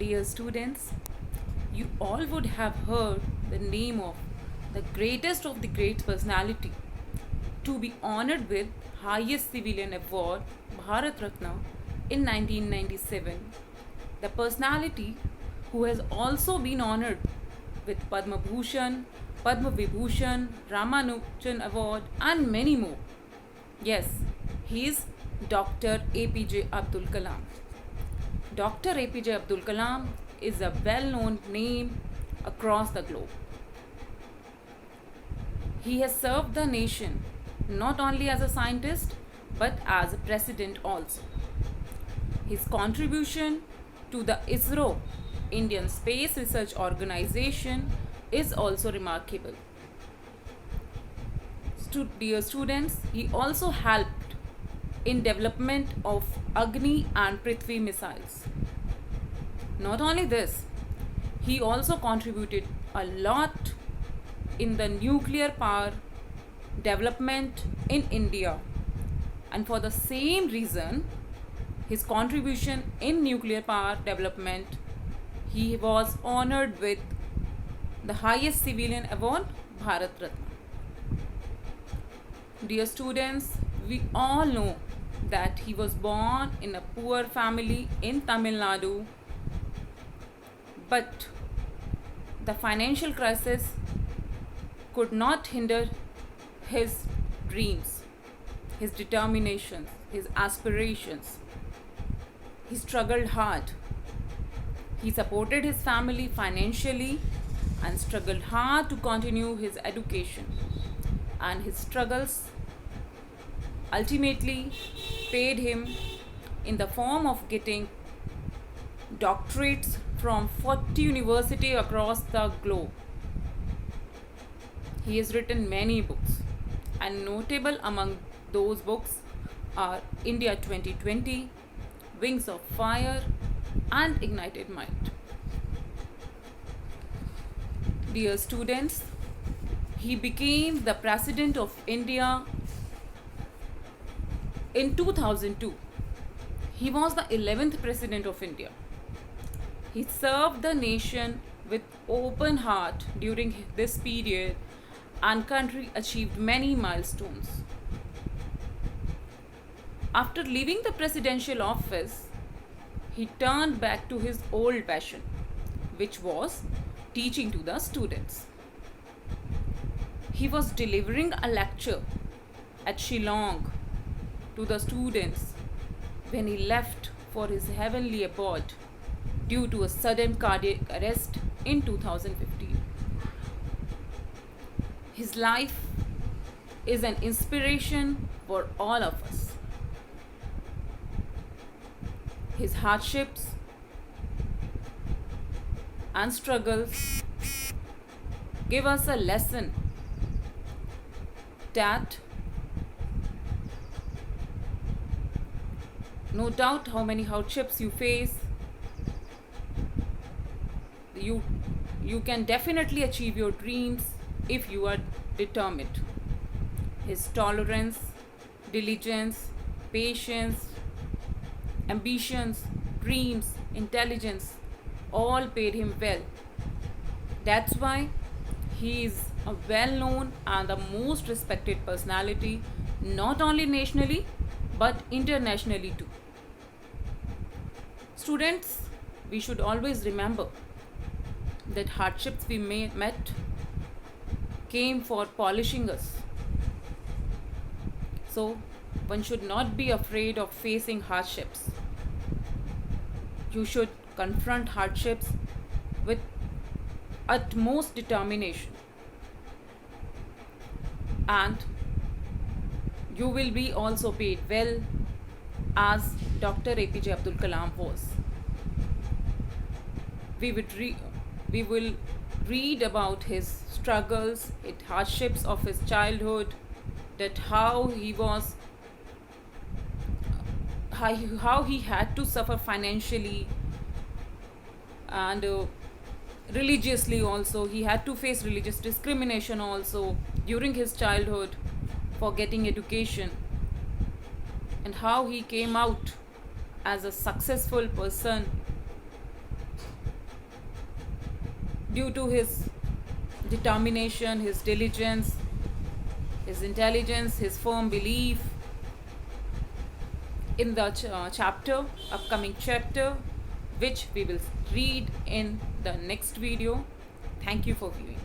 Dear students, you all would have heard the name of the greatest of the great personality to be honored with highest civilian award Bharat Ratna in 1997. The personality who has also been honored with Padma Bhushan, Padma Vibhushan, Ramanujan Award and many more. Yes, he is Dr. APJ Abdul Kalam. Dr. APJ Abdul Kalam is a well known name across the globe. He has served the nation not only as a scientist but as a president also. His contribution to the ISRO, Indian Space Research Organization, is also remarkable. Dear students, he also helped in development of Agni and Prithvi missiles. Not only this, he also contributed a lot in the nuclear power development in India. And for the same reason, his contribution in nuclear power development, he was honored with the highest civilian award, Bharat Ratna. Dear students, we all know that he was born in a poor family in Tamil Nadu, but the financial crisis could not hinder his dreams, his determinations, his aspirations. He struggled hard. He supported his family financially and struggled hard to continue his education. And his struggles ultimately paid him in the form of getting doctorates from 40 universities across the globe. He has written many books, and notable among those books are India 2020, Wings of Fire, and Ignited Mind. Dear students, he became the President of India in 2002. He was the 11th President of India. He served the nation with open heart during this period, and country achieved many milestones. After leaving the presidential office, he turned back to his old passion, which was teaching to the students. He was delivering a lecture at Shillong to the students when he left for his heavenly abode due to a sudden cardiac arrest in 2015. His life is an inspiration for all of us. His hardships and struggles give us a lesson that no doubt how many hardships you face, you can definitely achieve your dreams if you are determined. His tolerance, diligence, patience, ambitions, dreams, intelligence all paid him well. That's why he is a well known and the most respected personality, not only nationally but internationally too. Students, we should always remember that hardships we met came for polishing us. So, one should not be afraid of facing hardships. You should confront hardships with utmost determination, and you will be also paid well as Dr. APJ Abdul Kalam was. We will read about his struggles, hardships of his childhood, that how he had to suffer financially and religiously also. He had to face religious discrimination also during his childhood for getting education, and how he came out as a successful person due to his determination, his diligence, his intelligence, his firm belief in the upcoming chapter, which we will read in the next video. Thank you for viewing.